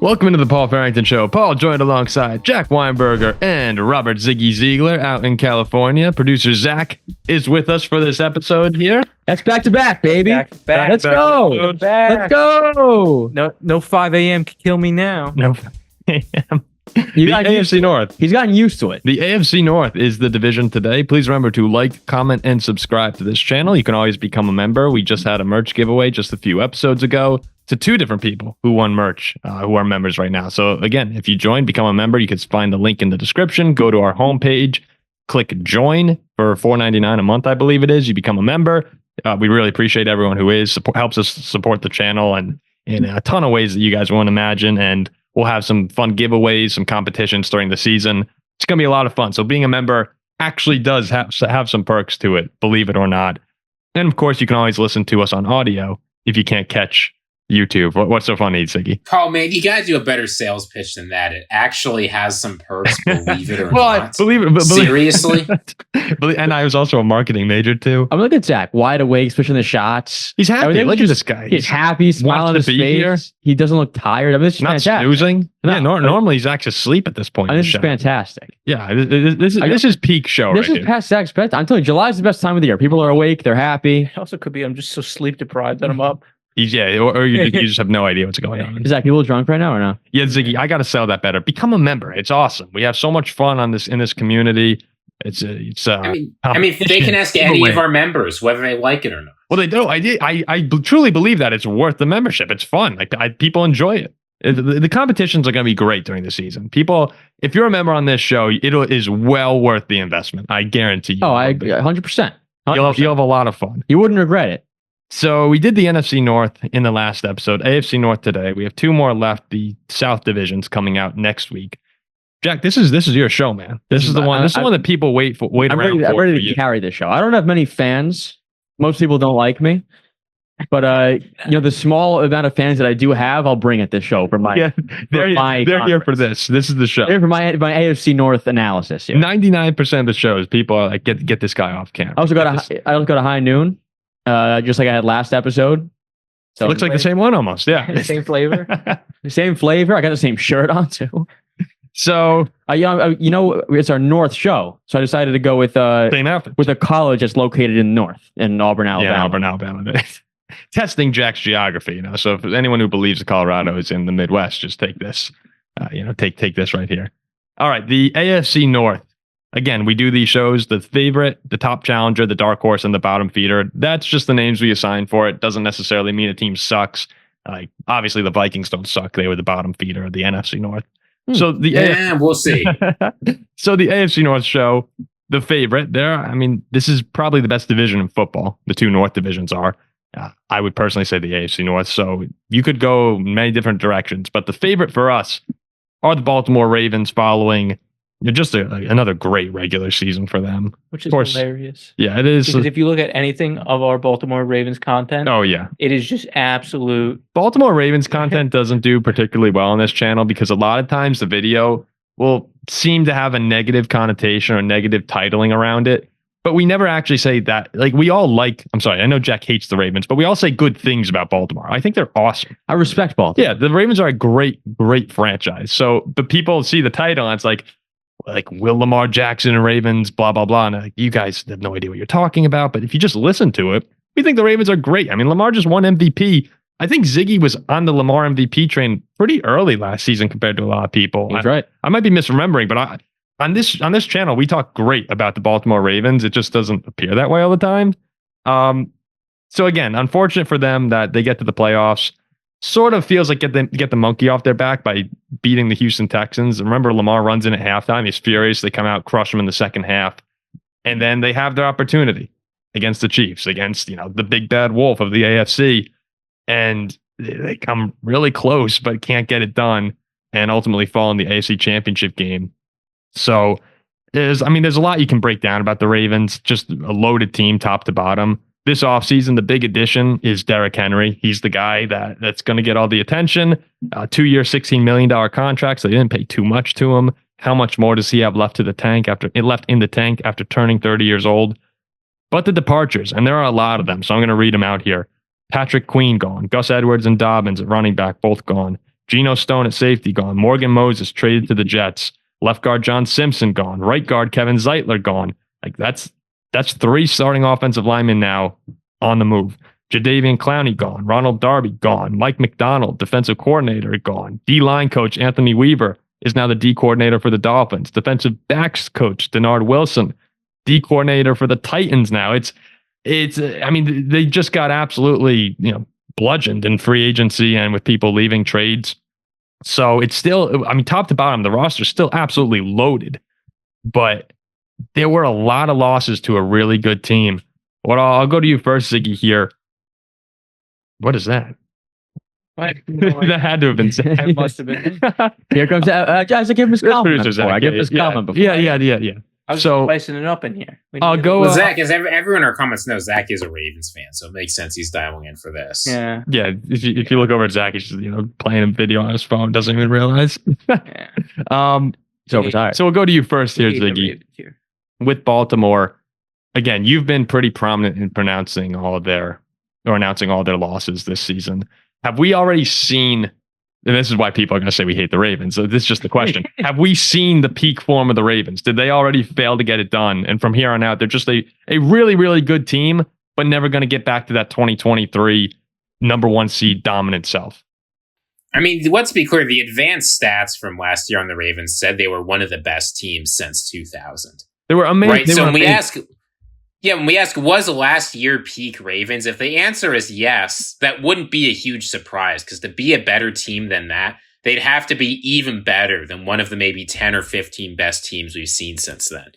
Welcome into the Paul Farrington Show. Paul joined alongside Jack Weinberger and Robert Ziggy Ziegler out in California. Producer Zach is with us for this episode here. That's back to back, baby. Back to back. Let's go. Let's go. No 5 a.m. can kill me now. No, the AFC North. He's gotten used to it. The AFC North is the division today. Please remember to like, comment, and subscribe to this channel. You can always become a member. We just had a merch giveaway just a few episodes ago to 2 different people who won merch, who are members right now. So again, if you join, become a member, you can find the link in the description. Go to our homepage, click join for $4.99 a month, I believe it is. You become a member. We really appreciate everyone who is. Helps us support the channel and in a ton of ways that you guys won't imagine. And we'll have some fun giveaways, some competitions during the season. It's going to be a lot of fun. So being a member actually does have some perks to it, believe it or not. And of course, you can always listen to us on audio if you can't catch YouTube. What's so funny, Ziggy? Paul, man, you got to do a better sales pitch than that. It actually has some perks, believe it or not. Believe it. Seriously? And I was also a marketing major, too. I'm looking at Zach, wide awake, especially in the shots. He's happy. Look at this guy. He's happy, smiling on his face. Here. He doesn't look tired. I mean, this is not fantastic. Snoozing. No, yeah, normally he's actually asleep at this point. This is fantastic. Yeah, this is peak show This is past Zach's bedtime. I'm telling you, July's the best time of the year. People are awake. They're happy. It also could be I'm just so sleep deprived that I'm up. Or you just have no idea what's going on. Zach, you a little drunk right now or no? Yeah, Ziggy, I got to sell that better. Become a member. It's awesome. We have so much fun in this community. I mean, they can ask any of our members whether they like it or not. Well, they do. I truly believe that it's worth the membership. It's fun. Like people enjoy it. The competitions are going to be great during the season. People, if you're a member on this show, it is well worth the investment. I guarantee you. Oh, 100%. You'll have a lot of fun. You wouldn't regret it. So we did the NFC North in the last episode, AFC North today. We have 2 more left. The South division's coming out next week. Jack, this is your show, man. This is the one. This is the one that people wait around for. I'm ready to carry this show. I don't have many fans. Most people don't like me, but the small amount of fans that I do have, I'll bring at this show for my. Yeah, they're here for this. This is the show. They're for my AFC North analysis. 99% of the shows, people are like, get this guy off camera. I also got a high noon. Just like I had last episode. So it looks like the same one almost. Yeah. Same flavor. Same flavor. I got the same shirt on too. So it's our North show. So I decided to go with a college that's located in the North in Auburn, Alabama. Yeah, Auburn, Alabama. Testing Jack's geography, So if anyone who believes Colorado is in the Midwest, just take this. Take this right here. All right, the AFC North. Again, we do these shows, the favorite, the top challenger, the dark horse, and the bottom feeder. That's just the names we assign for it. Doesn't necessarily mean a team sucks. Obviously, the Vikings don't suck. They were the bottom feeder of the NFC North. So we'll see. So the AFC North show, the favorite there. I mean, this is probably the best division in football. The 2 North divisions are. I would personally say the AFC North. So you could go many different directions, but the favorite for us are the Baltimore Ravens following just another great regular season for them. Which is hilarious. Yeah, it is. Because if you look at anything of our Baltimore Ravens content, it is just absolute. Baltimore Ravens content doesn't do particularly well on this channel because a lot of times the video will seem to have a negative connotation or negative titling around it. But we never actually say that. Like I know Jack hates the Ravens, but we all say good things about Baltimore. I think they're awesome. I respect Baltimore. Yeah, the Ravens are a great franchise. So but people see the title and it's like will Lamar Jackson and Ravens, blah, blah, blah. And you guys have no idea what you're talking about. But if you just listen to it, we think the Ravens are great. I mean, Lamar just won MVP. I think Ziggy was on the Lamar MVP train pretty early last season compared to a lot of people. He's right. I might be misremembering, but on this channel, we talk great about the Baltimore Ravens. It just doesn't appear that way all the time. So again, unfortunate for them that they get to the playoffs. Sort of feels like get the monkey off their back by beating the Houston Texans. Remember, Lamar runs in at halftime. He's furious. They come out, crush him in the second half. And then they have their opportunity against the Chiefs, against the big bad wolf of the AFC. And they come really close, but can't get it done. And ultimately fall in the AFC Championship game. So there's a lot you can break down about the Ravens. Just a loaded team top to bottom. This offseason, the big addition is Derrick Henry. He's the guy that's going to get all the attention. 2-year, $16 million contract, so they didn't pay too much to him. How much more does he have left in the tank after turning 30 years old? But the departures, and there are a lot of them, so I'm going to read them out here. Patrick Queen gone. Gus Edwards and Dobbins at running back, both gone. Geno Stone at safety gone. Morgan Moses traded to the Jets. Left guard John Simpson gone. Right guard Kevin Zeitler gone. Like that's 3 starting offensive linemen now on the move. Jadeveon Clowney gone. Ronald Darby gone. Mike McDonald, defensive coordinator, gone. D-line coach Anthony Weaver is now the D coordinator for the Dolphins. Defensive backs coach Denard Wilson, D coordinator for the Titans now. It's I mean, they just got absolutely, bludgeoned in free agency and with people leaving trades. So it's still, I mean, top to bottom, the roster's still absolutely loaded, but there were a lot of losses to a really good team. Well, I'll go to you first, Ziggy, here. What is that? What? That had to have been said. It must have been. Here comes Isaac. Give him his comment before. I give his comment before. Yeah. I was spicing it up in here. I'll go. Well, Zach, as everyone in our comments knows, Zach is a Ravens fan, so it makes sense he's dialing in for this. Yeah. If you look over at Zach, he's just playing a video on his phone, doesn't even realize. Yeah. So retired. So we'll go to you first here, Ziggy. With Baltimore, again, you've been pretty prominent in announcing all their losses this season. Have we already seen? And this is why people are going to say we hate the Ravens. So this is just the question. Have we seen the peak form of the Ravens? Did they already fail to get it done? And from here on out, they're just a really, really good team, but never going to get back to that 2023 number 1 seed dominant self. I mean, let's be clear. The advanced stats from last year on the Ravens said they were one of the best teams since 2000. They were amazing. Right? So when we ask, was last year peak Ravens? If the answer is yes, that wouldn't be a huge surprise, because to be a better team than that, they'd have to be even better than one of the maybe 10 or 15 best teams we've seen since then.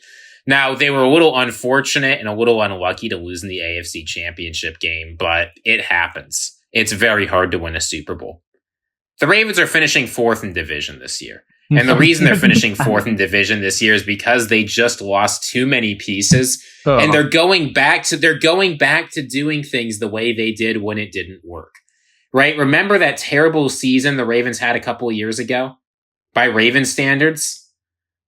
Now, they were a little unfortunate and a little unlucky to lose in the AFC Championship game, but it happens. It's very hard to win a Super Bowl. The Ravens are finishing 4th in division this year. And the reason they're finishing 4th in division this year is because they just lost too many pieces, and they're going back to doing things the way they did when it didn't work. Right? Remember that terrible season the Ravens had a couple of years ago? By Ravens standards?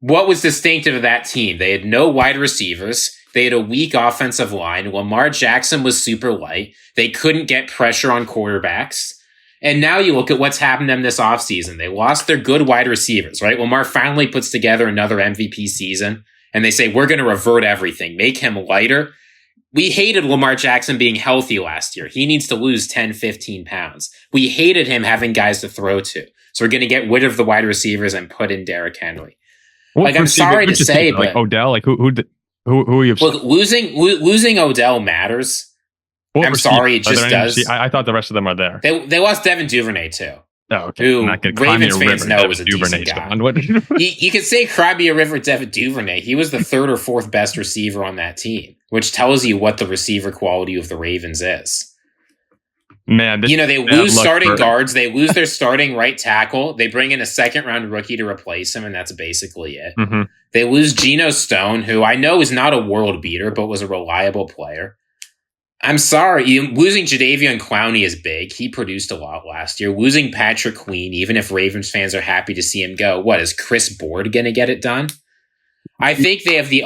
What was distinctive of that team? They had no wide receivers. They had a weak offensive line. Lamar Jackson was super light. They couldn't get pressure on quarterbacks. And now you look at what's happened to them this offseason. They lost their good wide receivers, right? Lamar finally puts together another MVP season, and they say, we're going to revert everything, make him lighter. We hated Lamar Jackson being healthy last year. He needs to lose 10, 15 pounds. We hated him having guys to throw to. So we're going to get rid of the wide receivers and put in Derrick Henry. I'm sorry to say, but Odell, who are you? Look, losing Odell matters. I'm sorry, it just does. I thought the rest of them are there. They lost Devin Duvernay too. Oh, okay. Who Ravens fans know was a decent guy. You could say cry me a river, Devin Duvernay. He was the 3rd or 4th best receiver on that team, which tells you what the receiver quality of the Ravens is. Man, they lose starting guards. They lose their starting right tackle. They bring in a 2nd-round rookie to replace him, and that's basically it. Mm-hmm. They lose Geno Stone, who I know is not a world beater, but was a reliable player. I'm sorry, losing Jadeveon Clowney is big. He produced a lot last year. Losing Patrick Queen, even if Ravens fans are happy to see him go, is Chris Board going to get it done? I think they have the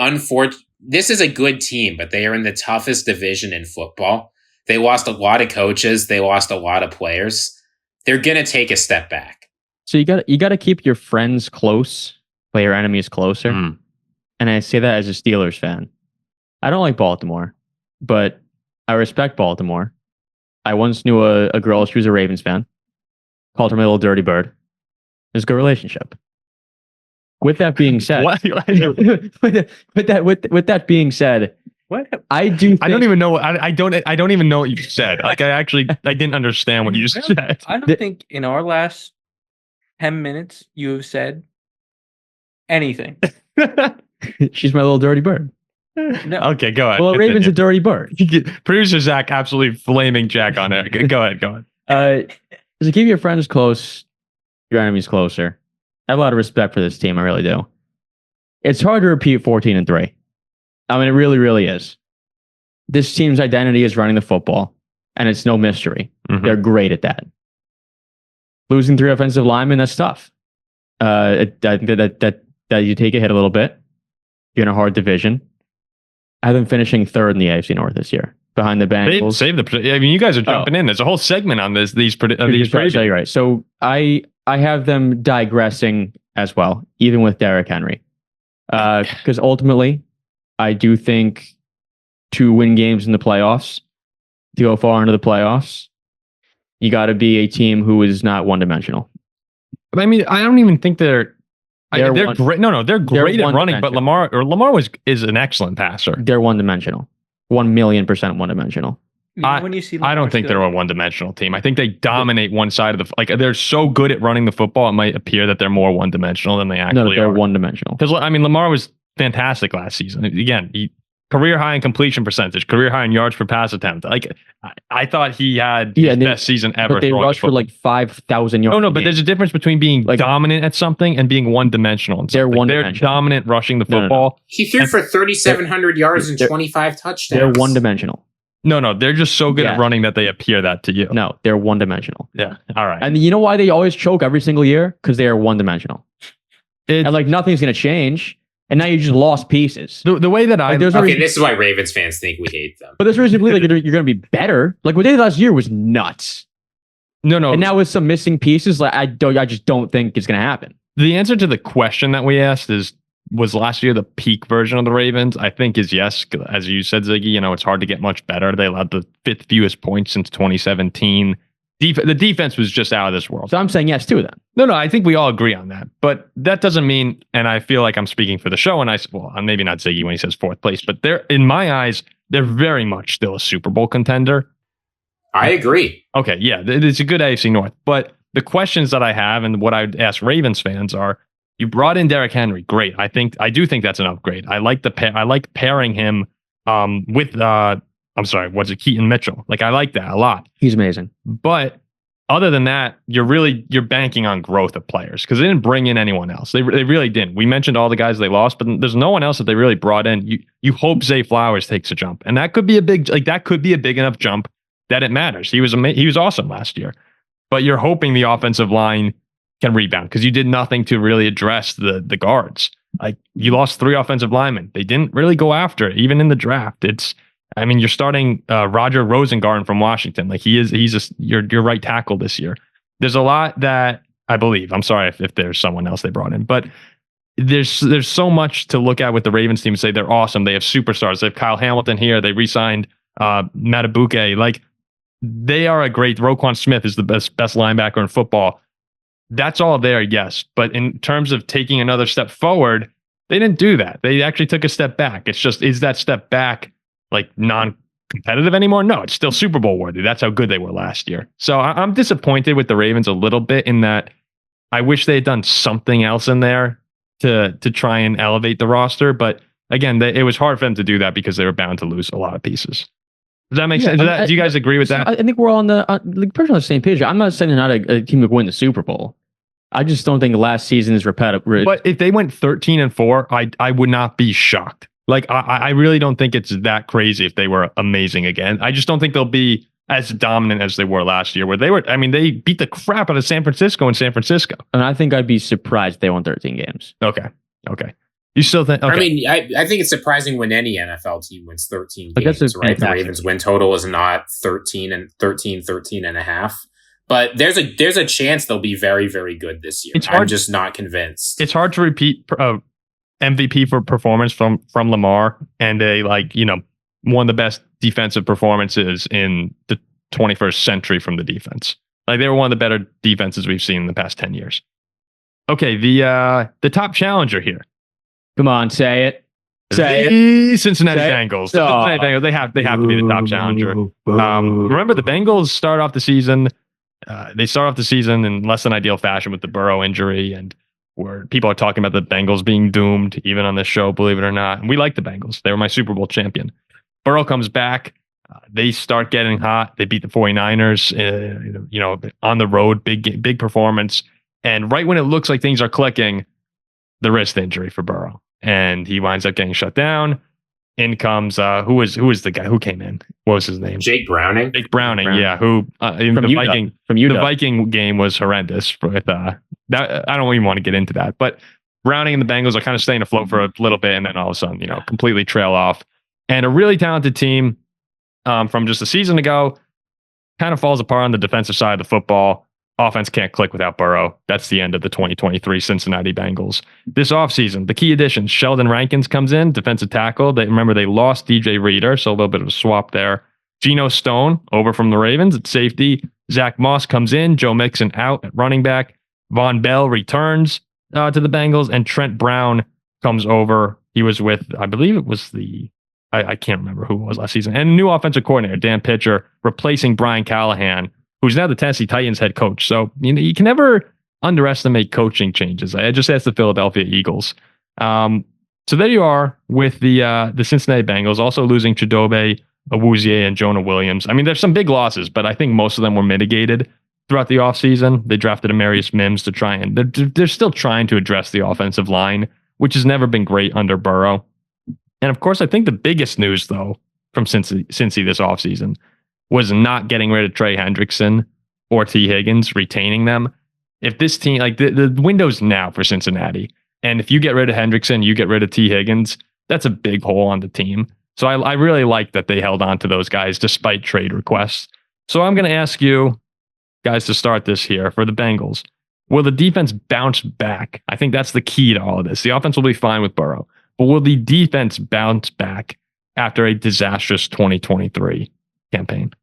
this is a good team, but they are in the toughest division in football. They lost a lot of coaches. They lost a lot of players. They're going to take a step back. So you got to keep your friends close, play your enemies closer. Mm. And I say that as a Steelers fan. I don't like Baltimore, but I respect Baltimore. I once knew a girl, she was a Ravens fan, called her my little dirty bird. There's a good relationship. With that being said, with that being said, what I do. I don't even know. I don't even know what you said. Like I didn't understand what you said. I don't think in our last 10 minutes you have said anything. She's my little dirty bird. No. Okay, go ahead. Well, a Raven's a dirty bird. Producer Zach absolutely flaming Jack on it. Go ahead. To keep your friends close, your enemies closer. I have a lot of respect for this team. I really do. It's hard to repeat 14-3. I mean, it really, really is. This team's identity is running the football, and it's no mystery. Mm-hmm. They're great at that. Losing 3 offensive linemen, that's tough. That you take a hit a little bit. You're in a hard division. I have them finishing 3rd in the AFC North this year, behind the Bengals. I mean, you guys are jumping in. There's a whole segment on these predictions. Right. So I I have them digressing as well, even with Derrick Henry. Because ultimately, I do think to win games in the playoffs, to go far into the playoffs, you got to be a team who is not one-dimensional. I mean, I don't even think they're They're great. No, they're great at running, but one-dimensional. Lamar is an excellent passer. They're one-dimensional. 1,000,000% one-dimensional. When you see I don't think they're a one-dimensional team. I think they dominate one side of the like. They're so good at running the football, it might appear that they're more one-dimensional than they actually they're are. one-dimensional. Because I mean, Lamar was fantastic last season. Again, career high in completion percentage, career high in yards per pass attempt. Like I thought he had his best season ever. But they rushed for like 5,000 yards. No, but there's a difference between being dominant at something and being one-dimensional. They're one-dimensional. They're dominant rushing the football. No. He threw for 3,700 yards and 25 touchdowns. They're one-dimensional. No, they're just so good at running that they appear that to you. No, they're one-dimensional. Yeah, all right. And you know why they always choke every single year? Because they are one-dimensional. And like nothing's going to change. And now you just lost pieces. The way that this is why Ravens fans think we hate them. But there's a reason to believe like you're going to be better. Like what they did last year was nuts. No. And now with some missing pieces, like I just don't think it's going to happen. The answer to the question that we asked was last year the peak version of the Ravens? I think is yes. As you said, Ziggy, it's hard to get much better. They allowed the 5th fewest points since 2017. The defense was just out of this world. So I'm saying yes to them. No, I think we all agree on that. But that doesn't mean, and I feel like I'm speaking for the show, and maybe not maybe when he says 4th place, but in my eyes, they're very much still a Super Bowl contender. I agree. Okay, yeah, it's a good AFC North. But the questions that I have and what I would ask Ravens fans are, you brought in Derrick Henry, great. I do think that's an upgrade. I like pairing him with Keaton Mitchell. Like I like that a lot. He's amazing. But other than that, you're banking on growth of players because they didn't bring in anyone else. They really didn't. We mentioned all the guys they lost, but there's no one else that they really brought in. You hope Zay Flowers takes a jump, and that could be a big enough jump that it matters. He was awesome last year, but you're hoping the offensive line can rebound because you did nothing to really address the guards. Like you lost 3 offensive linemen. They didn't really go after it, even in the draft. You're starting Roger Rosengarten from Washington. Like he's your right tackle this year. There's a lot that I believe. I'm sorry if there's someone else they brought in, but there's so much to look at with the Ravens team. Say they're awesome. They have superstars. They have Kyle Hamilton here. They re-signed Matabuke. Like they are a great. Roquan Smith is the best linebacker in football. That's all there, yes. But in terms of taking another step forward, they didn't do that. They actually took a step back. It's just, is that step back like non-competitive anymore? No, it's still Super Bowl worthy. That's how good they were last year. So I'm disappointed with the Ravens a little bit in that I wish they had done something else in there to try and elevate the roster. But again, it was hard for them to do that because they were bound to lose a lot of pieces. Does that make sense? Do you guys agree with that? I think we're all pretty on the same page. I'm not saying they're not a team that win the Super Bowl. I just don't think last season is repetitive. But if they went 13-4, I would not be shocked. Like I really don't think it's that crazy if they were amazing again. I just don't think they'll be as dominant as they were last year, where they were. I mean, they beat the crap out of San Francisco in San Francisco. And I think I'd be surprised if they won 13 games. Okay. You still think? Okay. I mean, I think it's surprising when any NFL team wins 13 games, right? The Ravens win total is not 13 and a half. But there's a chance they'll be very, very good this year. I'm just not convinced. It's hard to repeat MVP for performance from Lamar and one of the best defensive performances in the 21st century from the defense. Like they were one of the better defenses we've seen in the past 10 years. Okay, the top challenger here. Come on, say it. The Cincinnati Bengals. The Cincinnati Bengals. They have to be the top challenger. Remember the Bengals start off the season. They start off the season in less than ideal fashion with the Burrow injury, and where people are talking about the Bengals being doomed, even on this show, believe it or not. And we like the Bengals. They were my Super Bowl champion. Burrow comes back. They start getting hot. They beat the 49ers, on the road, big performance. And right when it looks like things are clicking, the wrist injury for Burrow. And he winds up getting shut down. In comes who was the guy who came in? What was his name? Jake Browning. Yeah. Who from the Utah. The Viking game was horrendous. With that, I don't even want to get into that. But Browning and the Bengals are kind of staying afloat for a little bit, and then all of a sudden, completely trail off. And a really talented team from just a season ago kind of falls apart on the defensive side of the football. offense can't click without Burrow. That's the end of the 2023 Cincinnati Bengals. This offseason, the key additions, Sheldon Rankins comes in, defensive tackle. They lost DJ Reader, so a little bit of a swap there. Geno Stone over from the Ravens at safety. Zach Moss comes in, Joe Mixon out at running back. Von Bell returns to the Bengals, and Trent Brown comes over. He was with, I believe it was I can't remember who it was last season. And a new offensive coordinator, Dan Pitcher, replacing Brian Callahan, who's now the Tennessee Titans head coach. So you can never underestimate coaching changes. I just asked the Philadelphia Eagles. So there you are with the Cincinnati Bengals, also losing Chidobe Awuzie and Jonah Williams. I mean, there's some big losses, but I think most of them were mitigated throughout the offseason. They drafted Amarius Mims to try and they're still trying to address the offensive line, which has never been great under Burrow. And of course, I think the biggest news, though, from Cincy this offseason was not getting rid of Trey Hendrickson or T. Higgins, retaining them. If this team, like the window's now for Cincinnati, and if you get rid of Hendrickson, you get rid of T. Higgins, that's a big hole on the team. So I really like that they held on to those guys despite trade requests. So I'm going to ask you guys to start this here for the Bengals. Will the defense bounce back? I think that's the key to all of this. The offense will be fine with Burrow, but will the defense bounce back after a disastrous 2023 campaign?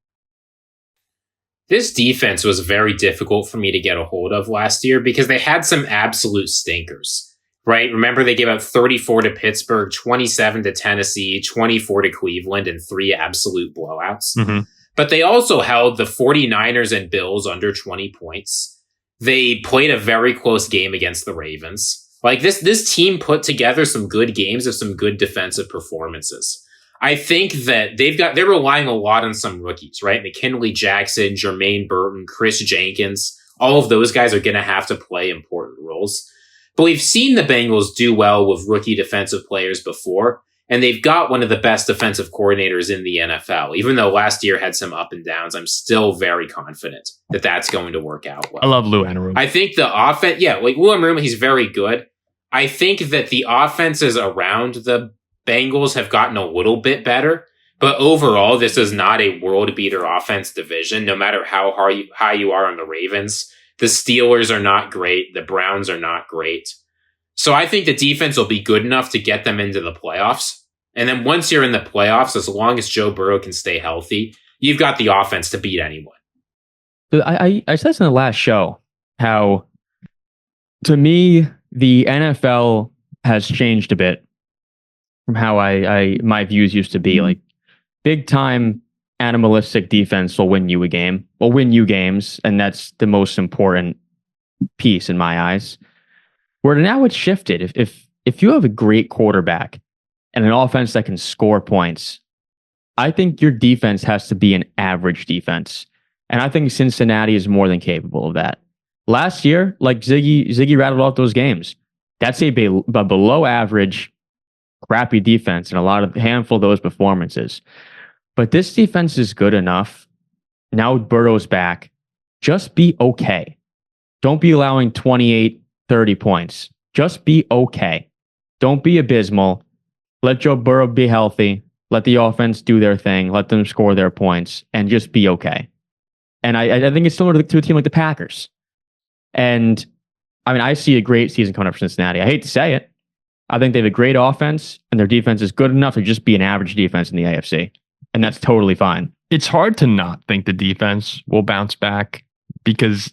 This defense was very difficult for me to get a hold of last year because they had some absolute stinkers. Right? Remember, they gave up 34 to Pittsburgh, 27 to Tennessee, 24 to Cleveland, and 3 absolute blowouts. Mm-hmm. But they also held the 49ers and Bills under 20 points. They played a very close game against the Ravens. Like this team put together some good games of some good defensive performances. I think that they're relying a lot on some rookies, right? McKinley Jackson, Jermaine Burton, Chris Jenkins. All of those guys are going to have to play important roles. But we've seen the Bengals do well with rookie defensive players before, and they've got one of the best defensive coordinators in the NFL. Even though last year had some up and downs, I'm still very confident that that's going to work out well. I love Lou Anarumo. I think the offense, like Lou Anarumo, he's very good. I think that the offenses around the Bengals have gotten a little bit better, but overall, this is not a world beater offense division, no matter how high you are on the Ravens. The Steelers are not great. The Browns are not great. So I think the defense will be good enough to get them into the playoffs. And then once you're in the playoffs, as long as Joe Burrow can stay healthy, you've got the offense to beat anyone. I said this in the last show, how to me, the NFL has changed a bit from how my views used to be. Like big time animalistic defense will win you a game, will win you games, and that's the most important piece in my eyes. Where now it's shifted. If you have a great quarterback and an offense that can score points, I think your defense has to be an average defense. And I think Cincinnati is more than capable of that. Last year, like Ziggy rattled off those games. That's a below average, crappy defense and a handful of those performances. But this defense is good enough. Now Burrow's back. Just be okay. Don't be allowing 28, 30 points. Just be okay. Don't be abysmal. Let Joe Burrow be healthy. Let the offense do their thing. Let them score their points and just be okay. And I think it's similar to a team like the Packers. And I mean, I see a great season coming up for Cincinnati. I hate to say it. I think they have a great offense and their defense is good enough to just be an average defense in the AFC. And that's totally fine. It's hard to not think the defense will bounce back because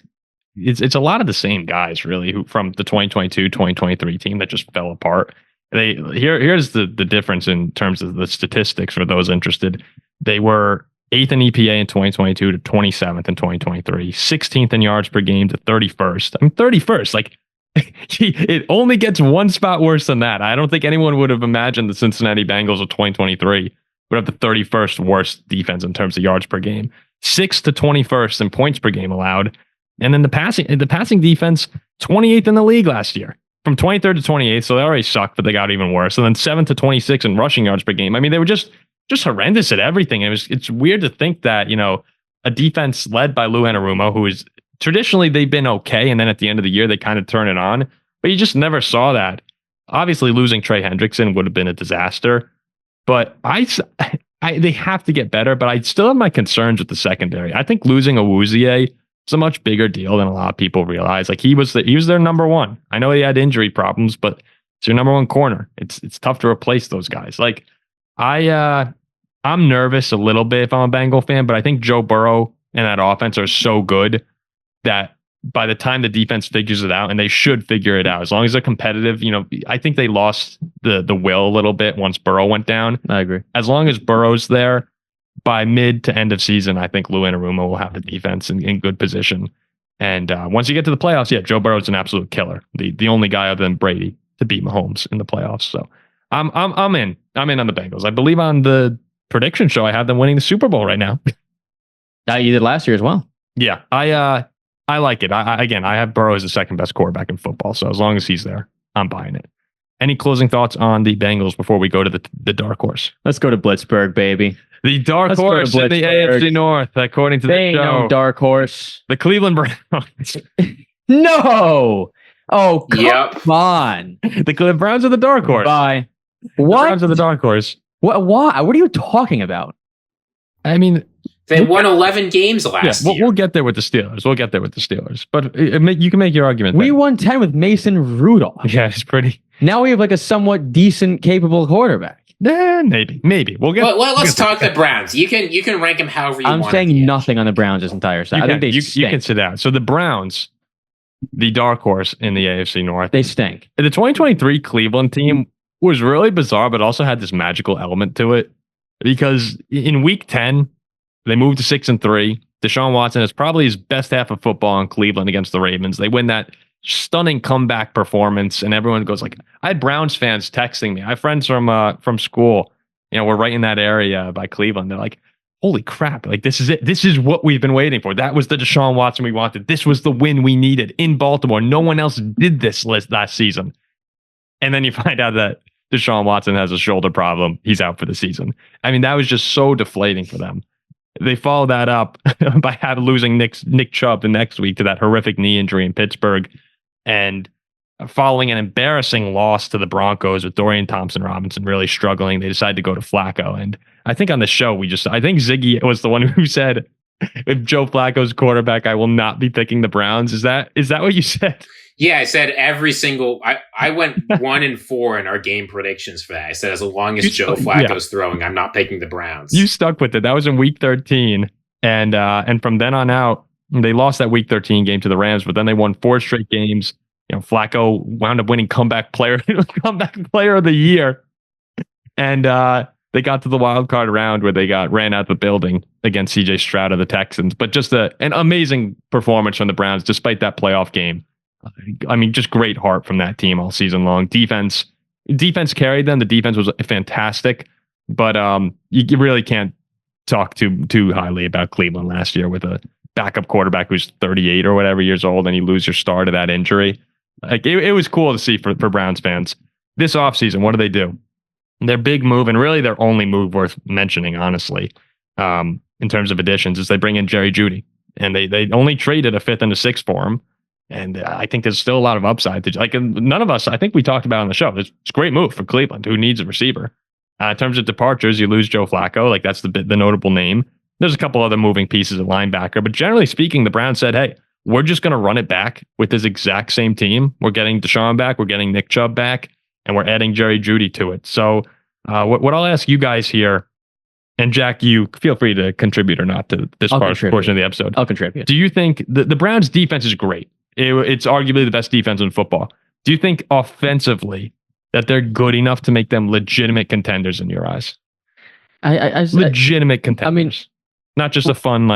it's a lot of the same guys, really, who from the 2022-2023 team that just fell apart. Here's the difference in terms of the statistics for those interested. They were 8th in EPA in 2022 to 27th in 2023, 16th in yards per game to 31st. I mean, 31st, like it only gets one spot worse than that. I don't think anyone would have imagined the Cincinnati Bengals of 2023 would have the 31st worst defense in terms of yards per game, 6th to 21st in points per game allowed. And then the passing defense, 28th in the league last year, from 23rd to 28th. So they already sucked, but they got even worse. And then 7th to 26 in rushing yards per game. I mean, they were just horrendous at everything. And it's weird to think that, a defense led by Lou Anarumo, who is traditionally they've been okay. And then at the end of the year, they kind of turn it on, but you just never saw that. Obviously losing Trey Hendrickson would have been a disaster. But they have to get better, but I still have my concerns with the secondary. I think losing Awuzie It's a much bigger deal than a lot of people realize. Like he was their number one. I know he had injury problems, but it's your number one corner. It's tough to replace those guys. Like I'm nervous a little bit if I'm a Bengal fan, but I think Joe Burrow and that offense are so good that by the time the defense figures it out, and they should figure it out, as long as they're competitive, I think they lost the will a little bit once Burrow went down. I agree. As long as Burrow's there, by mid to end of season, I think Lou Anarumo will have the defense in good position. And once you get to the playoffs, yeah, Joe Burrow's an absolute killer. The only guy other than Brady to beat Mahomes in the playoffs. So I'm in. I'm in on the Bengals. I believe on the prediction show I have them winning the Super Bowl right now. You did last year as well. Yeah, I like it. I have Burrow as the second best quarterback in football. So as long as he's there, I'm buying it. Any closing thoughts on the Bengals before we go to the dark horse? Let's go to Blitzburg, baby. The dark horse in the AFC North, according to the show. No dark horse. The Cleveland Browns. No. Oh, come on. The Cleveland Browns are the dark horse. Bye. What? The Browns are the dark horse. What? Why? What are you talking about? I mean, they won 11 games last year. We'll get there with the Steelers. But you can make your argument. We won 10 with Mason Rudolph. Yeah, it's pretty. Now we have like a somewhat decent, capable quarterback. Maybe. Let's talk the Browns. You can rank them however you want. I'm saying nothing on the Browns this entire side. I think you can sit down. So the Browns, the dark horse in the AFC North. They stink. The 2023 Cleveland team was really bizarre, but also had this magical element to it. Because in week 10, they moved to 6-3. Deshaun Watson has probably his best half of football in Cleveland against the Ravens. They win that stunning comeback performance, and everyone goes like, I had Browns fans texting me. I have friends from school, we're right in that area by Cleveland. They're like, holy crap, like this is it. This is what we've been waiting for. That was the Deshaun Watson we wanted. This was the win we needed in Baltimore. No one else did this last season. And then you find out that Deshaun Watson has a shoulder problem. He's out for the season. I mean, that was just so deflating for them. They followed that up by losing Nick Chubb the next week to that horrific knee injury in Pittsburgh, and following an embarrassing loss to the Broncos with Dorian Thompson-Robinson really struggling. They decided to go to Flacco. And I think on the show, I think Ziggy was the one who said, if Joe Flacco's quarterback, I will not be picking the Browns. Is that what you said? Yeah, I said every single. I went 1-4 in our game predictions for that. I said as long as Joe Flacco's throwing, I'm not picking the Browns. You stuck with it. That was in week 13, and from then on out, they lost that week 13 game to the Rams, but then they won 4 straight games. Flacco wound up winning comeback player of the year, and they got to the wild card round where they got ran out of the building against CJ Stroud of the Texans. But just an amazing performance from the Browns despite that playoff game. I mean, just great heart from that team all season long. Defense carried them. The defense was fantastic, but you really can't talk too highly about Cleveland last year with a backup quarterback who's 38 or whatever years old, and you lose your star to that injury. Like it was cool to see for Browns fans. This offseason, what do? Their big move, and really their only move worth mentioning, honestly, in terms of additions, is they bring in Jerry Jeudy, and they only traded a 5th and a 6th for him. And I think there's still a lot of upside. None of us, I think we talked about on the show, it's a great move for Cleveland, who needs a receiver. In terms of departures, you lose Joe Flacco. Like that's the notable name. There's a couple other moving pieces at linebacker, but generally speaking, the Browns said, hey, we're just going to run it back with this exact same team. We're getting Deshaun back. We're getting Nick Chubb back, and we're adding Jerry Jeudy to it. So what I'll ask you guys here, and Jack, you feel free to contribute or not to this portion of the episode. I'll contribute. Do you think the Browns defense is great? It's arguably the best defense in football. Do you think offensively that they're good enough to make them legitimate contenders in your eyes? Legitimate contenders. I mean, not just a fun,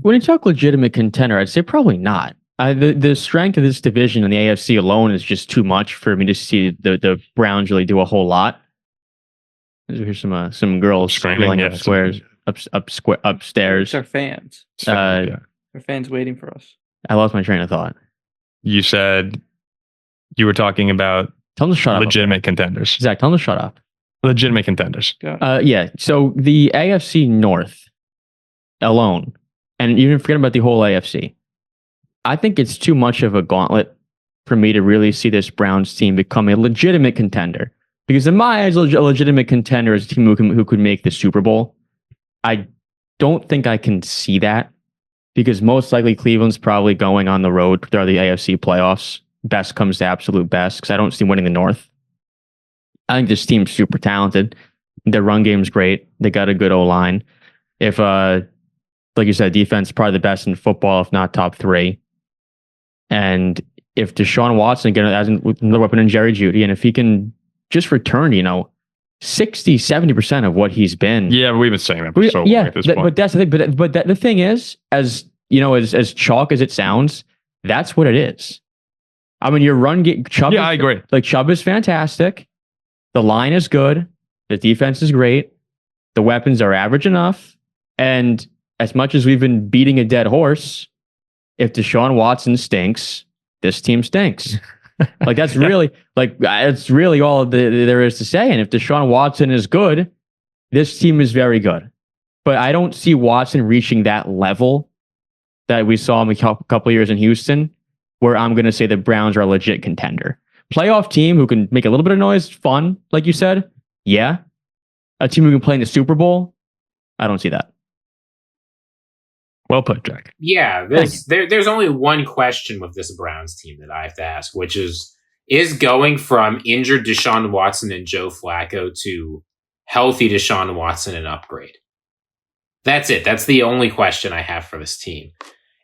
when you talk legitimate contender, I'd say probably not. The strength of this division in the AFC alone is just too much for me to see the Browns really do a whole lot. Here's some girls scrambling upstairs. It's our fans. Our fans waiting for us. I lost my train of thought. You said you were talking about tell them to shut legitimate contenders. Zach, tell them to shut up. Legitimate contenders. Yeah. So the AFC North alone, and even forget about the whole AFC, I think it's too much of a gauntlet for me to really see this Browns team become a legitimate contender. Because in my eyes, a legitimate contender is a team who could make the Super Bowl. I don't think I can see that because most likely Cleveland's probably going on the road throughout the AFC playoffs. Best comes to absolute best because I don't see winning the North. I think this team's super talented. Their run game's great. They got a good O-line. If, like you said, defense is probably the best in football, if not top 3. And if Deshaun Watson has another weapon in Jerry Jeudy, and if he can just return, 60, 70% of what he's been. Yeah, we've been saying that for so long at this point. But that's the thing. But the thing is, as chalk as it sounds, that's what it is. I mean, your run game, Chubb. Yeah, I agree. Like Chubb is fantastic. The line is good. The defense is great. The weapons are average enough. And as much as we've been beating a dead horse, if Deshaun Watson stinks, this team stinks. Like that's really all there is to say. And if Deshaun Watson is good, this team is very good. But I don't see Watson reaching that level that we saw him a couple years in Houston, where I'm going to say the Browns are a legit contender. Playoff team who can make a little bit of noise, fun, like you said. Yeah. A team who can play in the Super Bowl. I don't see that. Well put, Jack. Yeah, there's only one question with this Browns team that I have to ask, which is going from injured Deshaun Watson and Joe Flacco to healthy Deshaun Watson an upgrade? That's it. That's the only question I have for this team.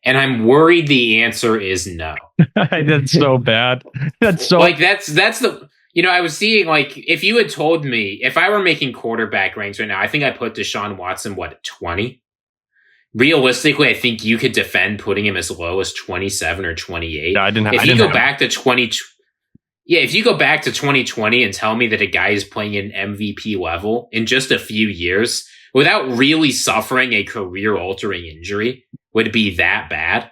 And I'm worried the answer is no. That's so bad. That's so that's the I was seeing if you had told me if I were making quarterback ranks right now, I think I put Deshaun Watson at 20. Realistically, I think you could defend putting him as low as 27 or 28. No, if you go back to 2020 and tell me that a guy is playing an MVP level in just a few years without really suffering a career-altering injury would be that bad,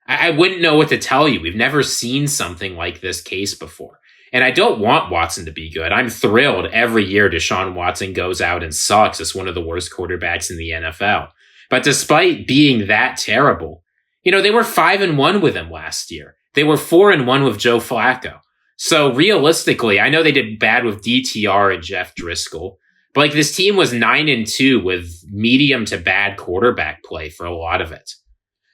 I wouldn't know what to tell you. We've never seen something like this case before. And I don't want Watson to be good. I'm thrilled every year Deshaun Watson goes out and sucks as one of the worst quarterbacks in the NFL. But despite being that terrible, they were 5-1 with him last year. They were 4-1 with Joe Flacco. So realistically, I know they did bad with DTR and Jeff Driscoll, but this team was 9-2 with medium to bad quarterback play for a lot of it.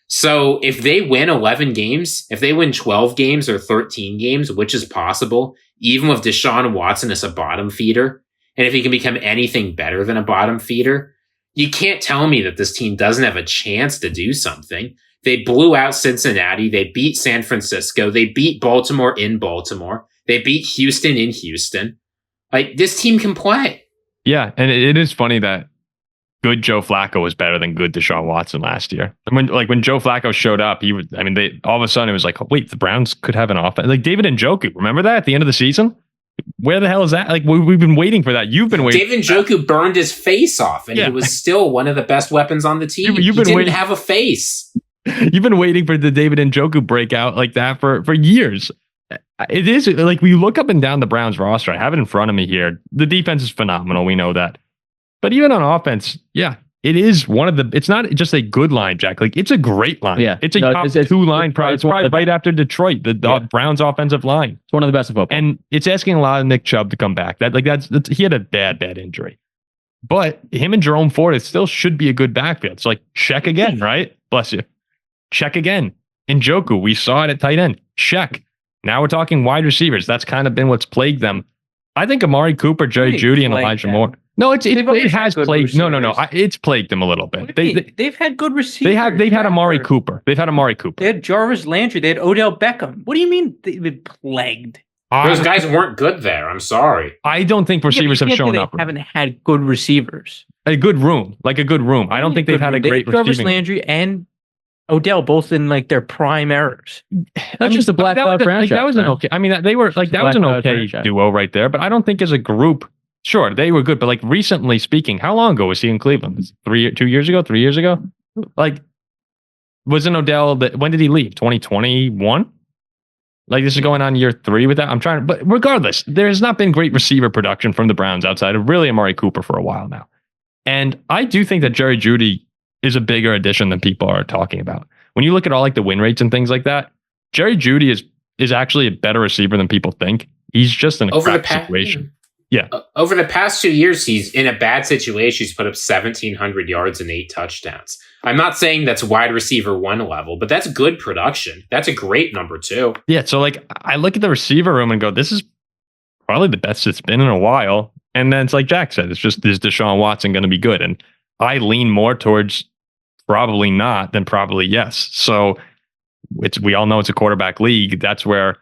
So if they win 11 games, if they win 12 games or 13 games, which is possible, even with Deshaun Watson as a bottom feeder, and if he can become anything better than a bottom feeder, you can't tell me that this team doesn't have a chance to do something. They blew out Cincinnati. They beat San Francisco. They beat Baltimore in Baltimore. They beat Houston in Houston. This team can play. Yeah, and it is funny that good Joe Flacco was better than good Deshaun Watson last year. When Joe Flacco showed up, all of a sudden it was wait, the Browns could have an offense. David Njoku, remember that at the end of the season? Where the hell is that? We've been waiting for that. You've been waiting. David Njoku burned his face off, and he was still one of the best weapons on the team. He didn't have a face. You've been waiting for the David Njoku breakout like that for years. It is when you look up and down the Browns roster. I have it in front of me here. The defense is phenomenal. We know that. But even on offense, yeah, it is one of the. It's not just a good line, Jack. It's a great line. Yeah, it's a top two line. It's probably right after Detroit, the Browns offensive line. It's one of the best of football, and it's asking a lot of Nick Chubb to come back. That's he had a bad injury, but him and Jerome Ford, it still should be a good backfield. It's check again, right? Bless you. Check again. Njoku, we saw it at tight end. Check. Now we're talking wide receivers. That's kind of been what's plagued them. I think Amari Cooper, Jerry Jeudy, and Elijah Moore. No, it has plagued. No. It's plagued them a little bit. They've had good receivers. They've had Amari Cooper. They had Jarvis Landry. They had Odell Beckham. What do you mean they've been plagued? Those guys weren't good there. I'm sorry. I don't think receivers have shown up. Haven't had good receivers. A good room. I don't think they've had a great receiving. Jarvis Landry and Odell both in their prime errors. That's just a black franchise. That was an okay. That was an okay duo right there. But I don't think as a group, sure, they were good. But recently speaking, how long ago was he in Cleveland? 3 years ago? Wasn't Odell when did he leave? 2021? This is going on year 3 with that. But regardless, there has not been great receiver production from the Browns outside of really Amari Cooper for a while now. And I do think that Jerry Jeudy is a bigger addition than people are talking about. When you look at all the win rates and things like that, Jerry Jeudy is actually a better receiver than people think. He's just in a crap situation. Yeah. Over the past 2 years, he's in a bad situation. He's put up 1,700 yards and 8 touchdowns. I'm not saying that's wide receiver 1 level, but that's good production. That's a great number 2. Yeah, so like I look at the receiver room and go, this is probably the best it's been in a while. And then it's like Jack said, it's just, is Deshaun Watson going to be good? And I lean more towards probably not than probably yes. So we all know it's a quarterback league. That's where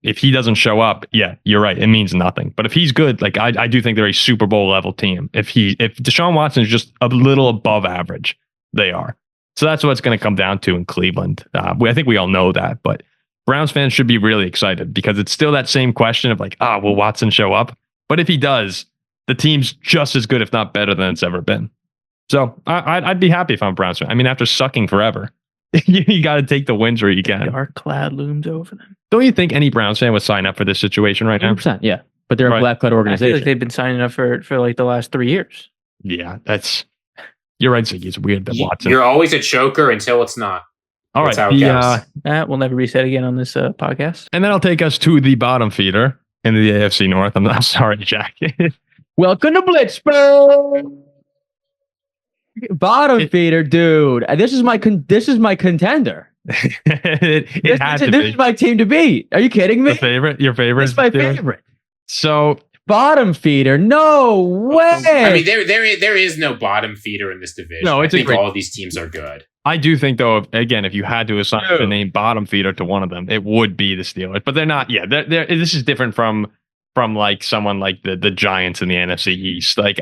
if he doesn't show up, yeah, you're right. It means nothing. But if he's good, like I do think they're a Super Bowl level team. If Deshaun Watson is just a little above average, they are. So that's what it's going to come down to in Cleveland. I think we all know that, but Browns fans should be really excited because it's still that same question of like, will Watson show up? But if he does, the team's just as good, if not better than it's ever been. So I'd be happy if I'm a Browns fan. I mean, after sucking forever, you got to take the wins where you can. Dark cloud looms over them. Don't you think any Browns fan would sign up for this situation right now? 100%, yeah. But they're a black cloud I organization. feel like they've been signing up for like the last 3 years. Yeah, you're right, Ziggy. It's weird that Watson. You're always a choker until it's not. All That's right, how it goes. That will never be said again on this podcast. and that'll take us to the bottom feeder in the AFC North. I'm sorry, Jack. Welcome to Blitzburg. Bottom feeder, dude. This is my contender. it had to This be is my team to beat. Are you kidding me? the favorite. Your favorite. It's my Steelers? favorite. So Bottom feeder. No way. I mean, there is no bottom feeder in this division. No, I it's a think great- all of these teams are good. I do think, though, again, if you had to assign the name bottom feeder to one of them, it would be the Steelers. But they're not. Yeah, this is different from like someone like the Giants in the NFC East. Like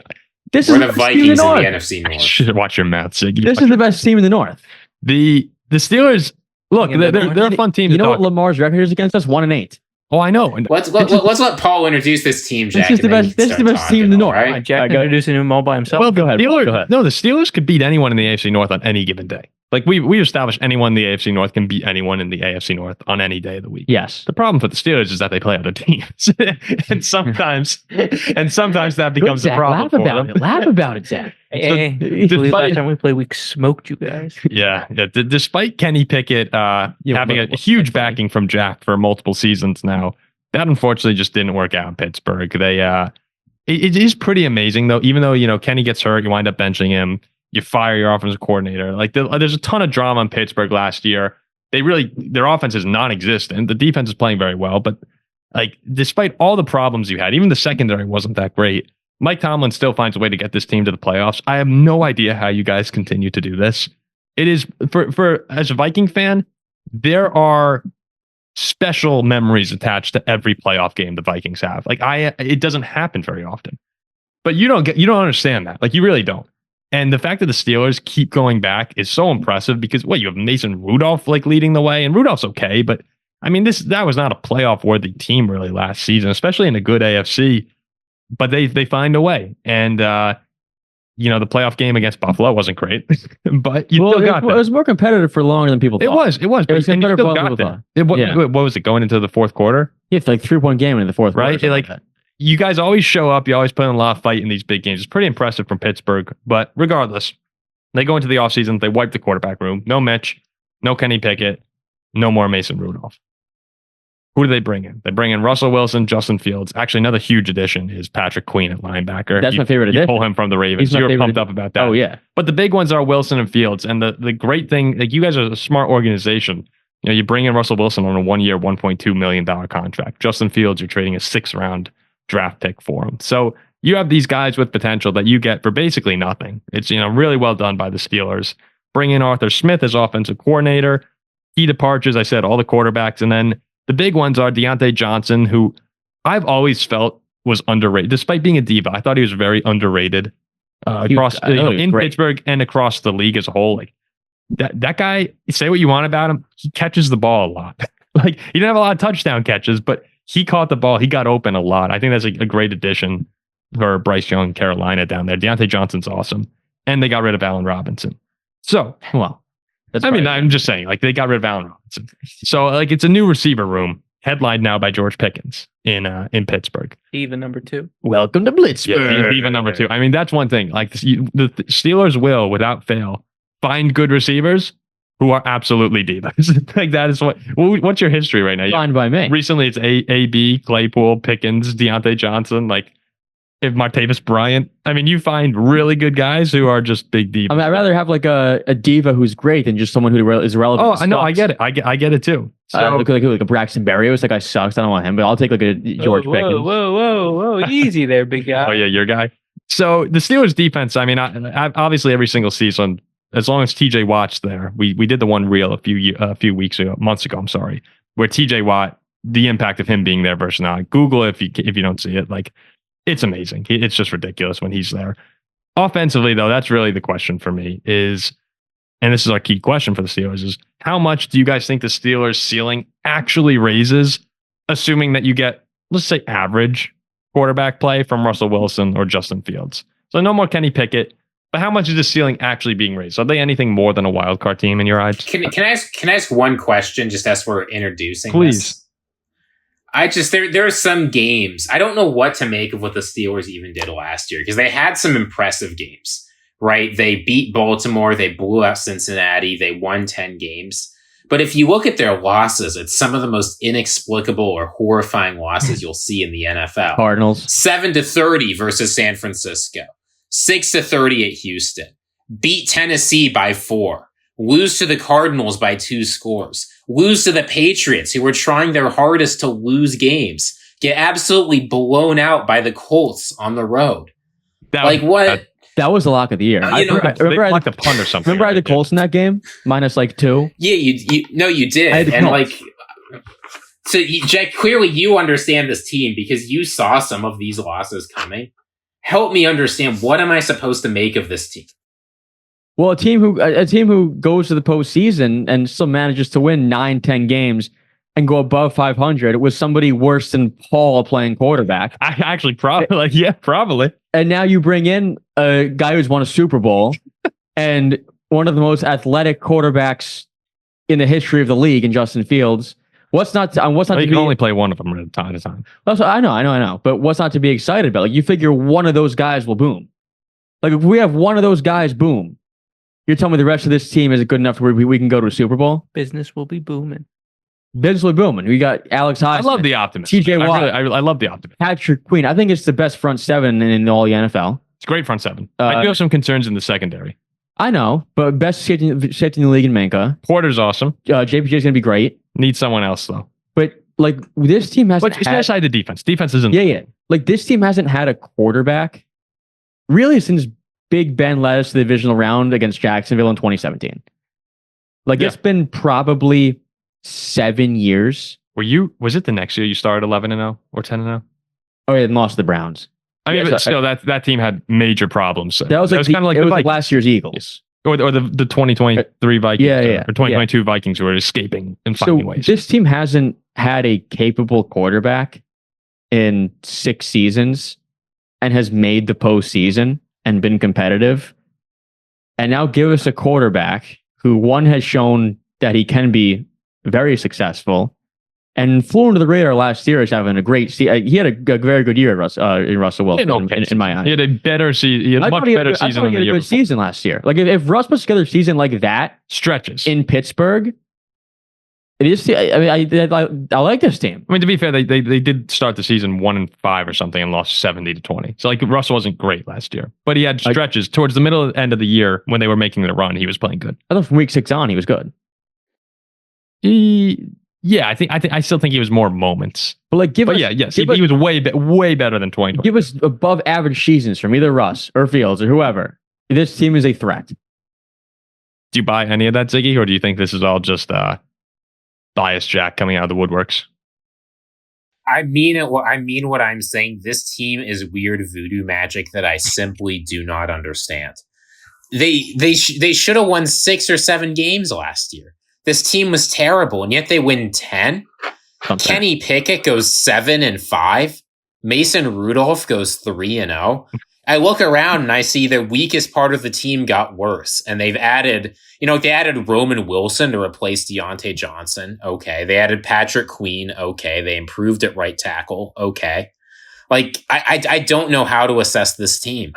This We're is the the best team Vikings in in the the North. NFC North. shit, watch your mouth, Ziggy. This is the best team in the North. The Steelers. Look, In the they're North? a fun team. You to know talk. what Lamar's record is against us? 1-8. Oh, I know. And Let's let Paul introduce this team, Jack. This is the and then best- you can this is the start best team in the talking, North. all All right? right, Jack All right, go- introducing him all by himself. well, Go ahead. Steelers, Go ahead. No, the Steelers could beat anyone in the AFC North on any given day. Like we established, anyone in the AFC North can beat anyone in the AFC North on any day of the week. Yes. The problem for the Steelers is that they play other teams, and sometimes that becomes Good, a Zach. problem Laugh for about them. it. Laugh about it, Zach. Hey, despite- last time we played, we smoked you guys. Yeah. Despite Kenny Pickett having a huge backing from Jack for multiple seasons now, that unfortunately just didn't work out in Pittsburgh. It is pretty amazing though. Even though Kenny gets hurt, you wind up benching him. You fire your offensive coordinator. Like there's a ton of drama in Pittsburgh last year. Their offense is non-existent. The defense is playing very well, but like despite all the problems you had, even the secondary wasn't that great. Mike Tomlin still finds a way to get this team to the playoffs. I have no idea how you guys continue to do this. It is for as a Viking fan, there are special memories attached to every playoff game the Vikings have. Like it doesn't happen very often. But you don't understand that. Like you really don't. And the fact that the Steelers keep going back is so impressive because you have Mason Rudolph like leading the way, and Rudolph's okay, but I mean that was not a playoff worthy team really last season, especially in a good AFC. But they find a way, and the playoff game against Buffalo wasn't great, but you still got it was more competitive for longer than people thought. it was, It was but and you better still ball than got people there. thought. Yeah. What was it going into the fourth quarter? Yeah, it's like 3-point game in the fourth Right? quarter. Like, you guys always show up. You always put in a lot of fight in these big games. It's pretty impressive from Pittsburgh. But regardless, they go into the offseason. They wipe the quarterback room. No Mitch. No Kenny Pickett. No more Mason Rudolph. Who do they bring in? They bring in Russell Wilson, Justin Fields. Actually, another huge addition is Patrick Queen at linebacker. That's my favorite You addition. pull him from the Ravens. He's my You're favorite pumped up about that. Oh, yeah. But the big ones are Wilson and Fields. And the great thing, like you guys are a smart organization. You bring in Russell Wilson on a 1-year, $1.2 million contract. Justin Fields, you're trading a 6th-round draft pick for him. So you have these guys with potential that you get for basically nothing. It's really well done by the Steelers. Bring in Arthur Smith as offensive coordinator. Key departures, I said, all the quarterbacks. And then the big ones are Deontay Johnson, who I've always felt was underrated. Despite being a diva, I thought he was very underrated across in Pittsburgh and across the league as a whole. Like that guy, say what you want about him, he catches the ball a lot. Like he didn't have a lot of touchdown catches, but he caught the ball. He got open a lot. I think that's a great addition for Bryce Young, Carolina down there. Deontay Johnson's awesome. And they got rid of Allen Robinson. So, Well, I'm just saying, like they got rid of Allen Robinson. So like it's a new receiver room headlined now by George Pickens in Pittsburgh. Even number 2. welcome to Blitzburg. Yeah, even number 2. I mean, that's one thing. Like the Steelers will, without fail, find good receivers who are absolutely divas. Like that is what's your history right now? Fine by me. Recently, it's AB, Claypool, Pickens, Deontay Johnson. Like if Martavis Bryant. I mean, you find really good guys who are just big deep. I mean, I'd rather have like a diva who's great than just someone who is relevant. Oh, I know. I get it. I get it too. So look like a Braxton Berrios. That guy sucks. I don't want him, but I'll take like a George Pickens. Whoa. Easy there, big guy. Oh, yeah, your guy. So the Steelers defense, I mean, I obviously every single season, as long as TJ Watt's there, we did the one reel a few months ago, I'm sorry, where TJ Watt, the impact of him being there versus not. Google it if you don't see it. Like, it's amazing. It's just ridiculous when he's there. Offensively, though, that's really the question for me is, and this is our key question for the Steelers, is how much do you guys think the Steelers' ceiling actually raises, assuming that you get, let's say, average quarterback play from Russell Wilson or Justin Fields? So no more Kenny Pickett, but how much is the ceiling actually being raised? Are they anything more than a wild card team in your eyes? Can I ask one question just as we're introducing Please. this? There are some games. I don't know what to make of what the Steelers even did last year because they had some impressive games, right? They beat Baltimore. They blew out Cincinnati. They won 10 games. But if you look at their losses, it's some of the most inexplicable or horrifying losses you'll see in the NFL. Cardinals. 7-30 versus San Francisco. 6-30 at Houston. Beat Tennessee by 4. Lose to the Cardinals by 2 scores. Lose to the Patriots, who were trying their hardest to lose games. Get absolutely blown out by the Colts on the road. What? That was the lock of the year. Remember I had the punt or something. Remember I had the Colts in that game? Minus like 2? Yeah, you did. And Jack, clearly you understand this team because you saw some of these losses coming. Help me understand, what am I supposed to make of this team? Well, a team who goes to the postseason and still manages to win 9-10 games and go above 500 with somebody worse than Paul playing quarterback. I actually probably. And now you bring in a guy who's won a Super Bowl and one of the most athletic quarterbacks in the history of the league in Justin Fields. What's not to you can only play one of them at a time. That's I know. But what's not to be excited about? Like, you figure one of those guys will boom. Like, if we have one of those guys boom, you're telling me the rest of this team is good enough to where we can go to a Super Bowl? Business will be booming. We got Alex Heisman. I love the optimism. TJ Watt. I love the optimism. Patrick Queen. I think it's the best front seven in all the NFL. It's great front seven. I do have some concerns in the secondary. I know, but best safety in the league in Minka. Porter's awesome. JPJ is going to be great. Need someone else, though. But, like, this team hasn't But it's aside the defense. Defense isn't... Yeah. Like, this team hasn't had a quarterback really since Big Ben led us to the divisional round against Jacksonville in 2017. Like, It's been probably 7 years. Was it the next year you started 11-0 or 10-0? Oh, yeah, and lost to the Browns. I mean, but still, that team had major problems. That was kind of like last year's Eagles. Or the 2023 Vikings. Or 2022 Vikings who are escaping in finding ways. This team hasn't had a capable quarterback in 6 seasons and has made the postseason and been competitive. And now give us a quarterback who, one, has shown that he can be very successful and flew under the radar last year as having a great season. He had a very good year in Russell Wilson, in my eyes. He had a better season. He had a much better season than the year before. Season last year. Like, if Russ puts together a season like that, stretches in Pittsburgh, I like this team. I mean, to be fair, they did start the season 1-5 or something and lost 70-20. So, like, Russ wasn't great last year, but he had stretches towards the middle end of the year when they were making the run. He was playing good. I thought from week 6 on, he was good. Yeah, I still think he was more moments. But he was way better than 2020. Give us above average seasons from either Russ or Fields or whoever. This team is a threat. Do you buy any of that, Ziggy, or do you think this is all just bias Jack coming out of the woodworks? I mean what I'm saying. This team is weird voodoo magic that I simply do not understand. They should have won 6 or 7 games last year. This team was terrible, and yet they win 10. Kenny Pickett goes 7-5. Mason Rudolph goes 3-0. I look around and I see the weakest part of the team got worse, and they've added, they added Roman Wilson to replace Deontay Johnson. Okay. They added Patrick Queen. Okay. They improved at right tackle. Okay. Like, I don't know how to assess this team.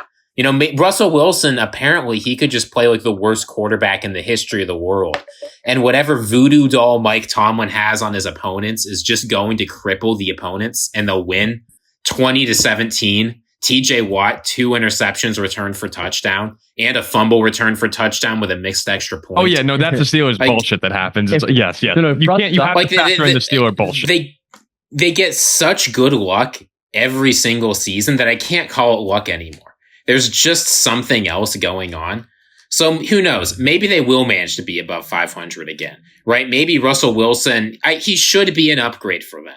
Russell Wilson, apparently he could just play like the worst quarterback in the history of the world. And whatever voodoo doll Mike Tomlin has on his opponents is just going to cripple the opponents, and they'll win 20-17, TJ Watt, 2 interceptions returned for touchdown and a fumble returned for touchdown with a mixed extra point. Oh yeah, no, that's the Steelers bullshit that happens. It's, yes. You have to factor in the Steelers bullshit. They get such good luck every single season that I can't call it luck anymore. There's just something else going on. So who knows? Maybe they will manage to be above 500 again, right? Maybe Russell Wilson, he should be an upgrade for them.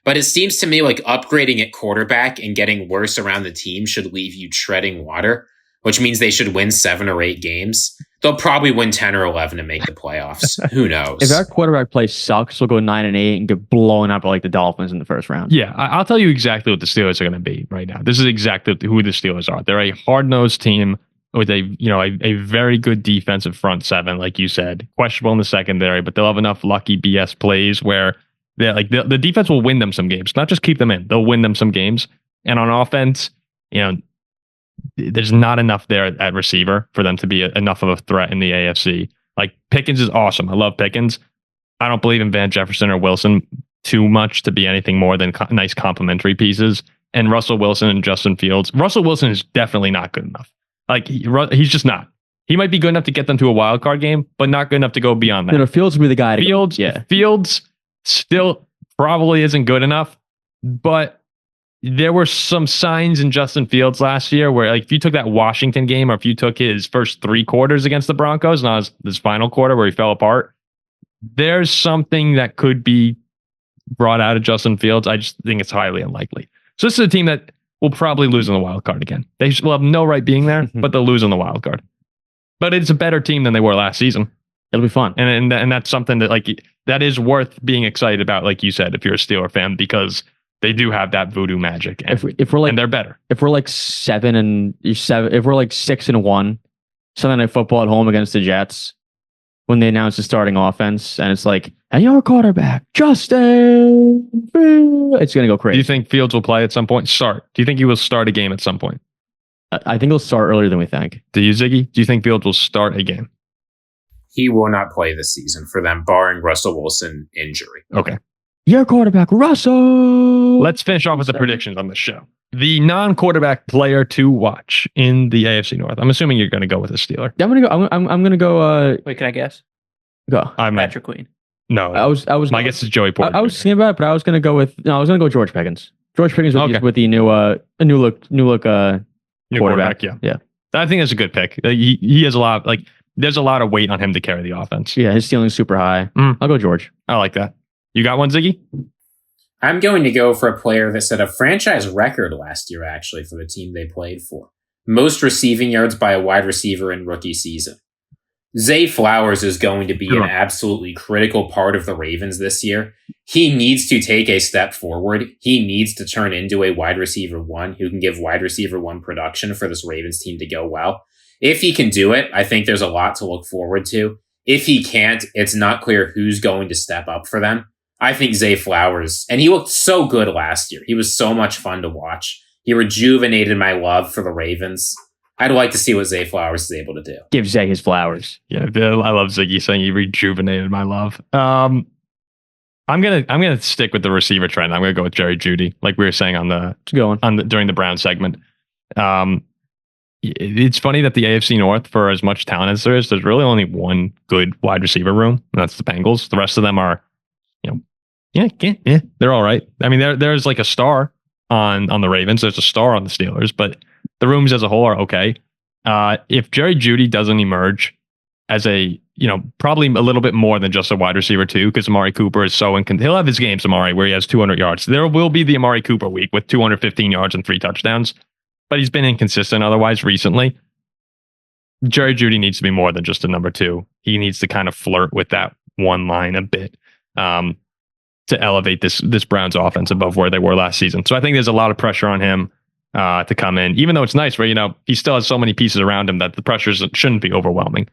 But it seems to me like upgrading at quarterback and getting worse around the team should leave you treading water, which means they should win 7 or 8 games. They'll probably win 10 or 11 to make the playoffs. Who knows? If our quarterback play sucks, we'll go 9-8 and get blown up like the Dolphins in the first round. Yeah, I'll tell you exactly what the Steelers are going to be right now. This is exactly who the Steelers are. They're a hard-nosed team with a very good defensive front seven, like you said. Questionable in the secondary, but they'll have enough lucky BS plays where the defense will win them some games, not just keep them in. They'll win them some games. And on offense, there's not enough there at receiver for them to be enough of a threat in the AFC. Like Pickens is awesome. I love Pickens. I don't believe in Van Jefferson or Wilson too much to be anything more than nice complementary pieces. And Russell Wilson and Justin Fields. Russell Wilson is definitely not good enough. Like he's just not. He might be good enough to get them to a wild card game, but not good enough to go beyond that. Fields will be the guy. Fields still probably isn't good enough, but there were some signs in Justin Fields last year where, like, if you took that Washington game or if you took his first 3 quarters against the Broncos, not his final quarter where he fell apart, there's something that could be brought out of Justin Fields. I just think it's highly unlikely. So this is a team that will probably lose in the wild card again. They will have no right being there, but they'll lose in the wild card. But it's a better team than they were last season. It'll be fun. And that's something that that is worth being excited about, like you said, if you're a Steeler fan, because they do have that voodoo magic. And, if we're like, and they're better. If we're like 7-7, if we're like 6-1, Sunday Night Football at home against the Jets, when they announce the starting offense, and it's like, and your quarterback, Justin, it's going to go crazy. Do you think Fields will play at some point? Start. Do you think he will start a game at some point? I think he'll start earlier than we think. Do you, Ziggy? Do you think Fields will start a game? He will not play this season for them, barring Russell Wilson injury. Okay. Your quarterback, Russell. Let's finish off with the predictions on the show. The non-quarterback player to watch in the AFC North. I'm assuming you're going to go with a Steeler. I'm going to go. I'm going to go. Wait, can I guess? Go. Patrick Queen. No, I was. My guess is Joey Porter. I was thinking about it, but I was going to go with. No, I was going to go George Pickens. George Pickens with the new look quarterback. Yeah. I think that's a good pick. He has a lot. There's a lot of weight on him to carry the offense. Yeah, his ceiling's super high. I'll go George. I like that. You got one, Ziggy? I'm going to go for a player that set a franchise record last year, actually, for the team they played for. Most receiving yards by a wide receiver in rookie season. Zay Flowers is going to be an absolutely critical part of the Ravens this year. He needs to take a step forward. He needs to turn into a wide receiver 1 who can give wide receiver 1 production for this Ravens team to go well. If he can do it, I think there's a lot to look forward to. If he can't, it's not clear who's going to step up for them. I think Zay Flowers, and he looked so good last year. He was so much fun to watch. He rejuvenated my love for the Ravens. I'd like to see what Zay Flowers is able to do. Give Zay his flowers. Yeah, I love Ziggy saying he rejuvenated my love. I'm gonna stick with the receiver trend. I'm gonna go with Jerry Jeudy, like we were saying during the Brown segment. It's funny that the AFC North, for as much talent as there is, there's really only one good wide receiver room, and that's the Bengals. The rest of them are, they're all right. I mean, there's like a star on the Ravens. There's a star on the Steelers, but the rooms as a whole are okay. If Jerry Jeudy doesn't emerge as probably a little bit more than just a wide receiver 2, because Amari Cooper is he'll have his games, Amari, where he has 200 yards. There will be the Amari Cooper week with 215 yards and 3 touchdowns. But he's been inconsistent otherwise recently. Jerry Jeudy needs to be more than just a number 2. He needs to kind of flirt with that one line a bit to elevate this Browns offense above where they were last season. So I think there's a lot of pressure on him to come in, even though it's nice where, he still has so many pieces around him that the pressures shouldn't be overwhelming.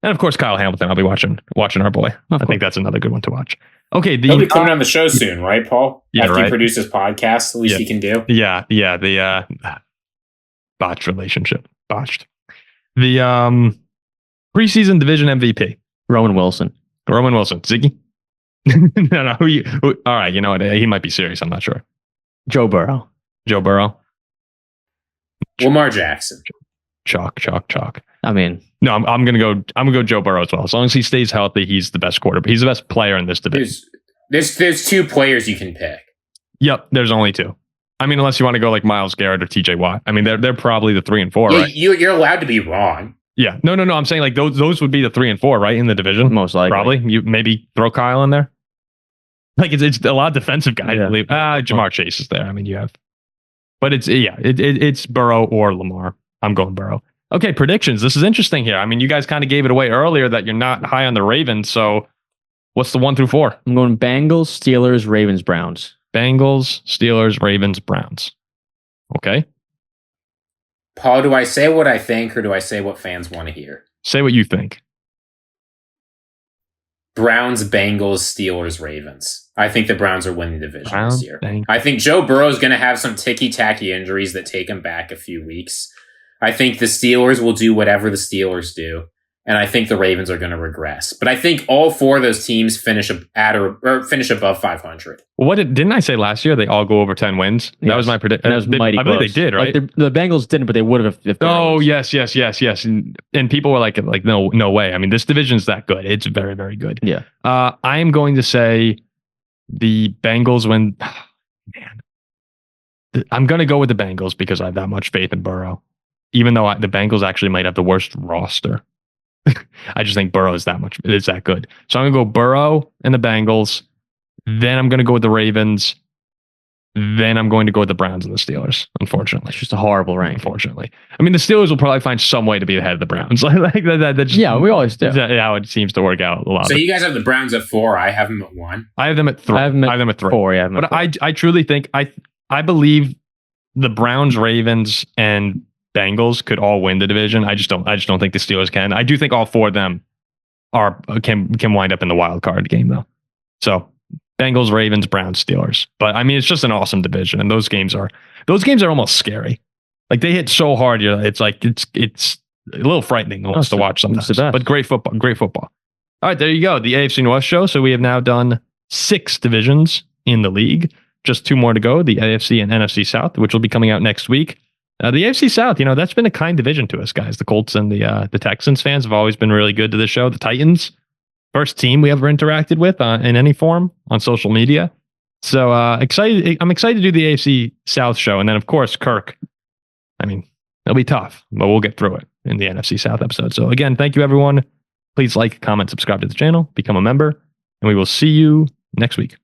And of course, Kyle Hamilton, I'll be watching our boy. I think that's another good one to watch. Okay. He'll be coming on the show soon, right, Paul? Yeah, After he produces podcasts, at least he can do. Yeah. The botched relationship. Botched. The preseason division MVP. Roman Wilson. Ziggy? No. All right. You know what? He might be serious. I'm not sure. Joe Burrow. Lamar Jackson. Chalk. I mean, No, I'm gonna go Joe Burrow as well. As long as he stays healthy, he's the best quarterback. He's the best player in this division. There's two players you can pick. Yep, there's only two. I mean, unless you want to go like Myles Garrett or TJ Watt. I mean, they're probably the 3 and 4, Yeah, right? you're allowed to be wrong. Yeah. No. I'm saying like those would be the 3 and 4, right, in the division. most likely. Probably. You maybe throw Kyle in there. Like it's a lot of defensive guys. Yeah. I believe. Jamar Chase is there. I mean, you have, but it's Burrow or Lamar. I'm going Burrow. Okay, predictions. This is interesting here. I mean, you guys kind of gave it away earlier that you're not high on the Ravens. So, what's the 1 through 4? I'm going Bengals, Steelers, Ravens, Browns. Bengals, Steelers, Ravens, Browns. Okay. Paul, do I say what I think or do I say what fans want to hear? Say what you think. Browns, Bengals, Steelers, Ravens. I think the Browns are winning the division Browns, this year. Bengals. I think Joe Burrow is going to have some ticky-tacky injuries that take him back a few weeks. I think the Steelers will do whatever the Steelers do, and I think the Ravens are going to regress. But I think all 4 of those teams finish finish above 500. What didn't I say last year? They all go over 10 wins. That Yes. was my prediction. And that was mighty I believe close. they did, right? Like the Bengals didn't, but they would have if they Oh, were. yes. And people were like, no way. I mean, this division's that good. It's very, very good. Yeah. I am going to say the Bengals win. Man, I'm going to go with the Bengals because I have that much faith in Burrow. Even though the Bengals actually might have the worst roster. I just think Burrow is that good. So I'm going to go Burrow and the Bengals. Then I'm going to go with the Ravens. Then I'm going to go with the Browns and the Steelers, unfortunately. It's just a horrible rank. Unfortunately. I mean, the Steelers will probably find some way to be ahead of the Browns. Like that just, Yeah, we always do. That's how it seems to work out a lot. So you guys have the Browns at 4. I have them at 1. I have them at 3. I have them at 3. 4. Yeah, But I truly think I believe the Browns, Ravens, and Bengals could all win the division. I just don't think the Steelers can. I do think all 4 of them can wind up in the wild card game though. So Bengals, Ravens, Browns, Steelers. But I mean, it's just an awesome division, and those games are almost scary. Like they hit so hard, it's like it's a little frightening almost to watch sometimes. But great football. All right, there you go. The AFC North show. So we have now done 6 divisions in the league. Just 2 more to go. The AFC and NFC South, which will be coming out next week. The AFC South, that's been a kind division to us, guys. The Colts and the Texans fans have always been really good to the show. The Titans, first team we ever interacted with in any form on social media. So excited. I'm excited to do the AFC South show. And then, of course, Kirk. I mean, it'll be tough, but we'll get through it in the NFC South episode. So again, thank you, everyone. Please like, comment, subscribe to the channel, become a member, and we will see you next week.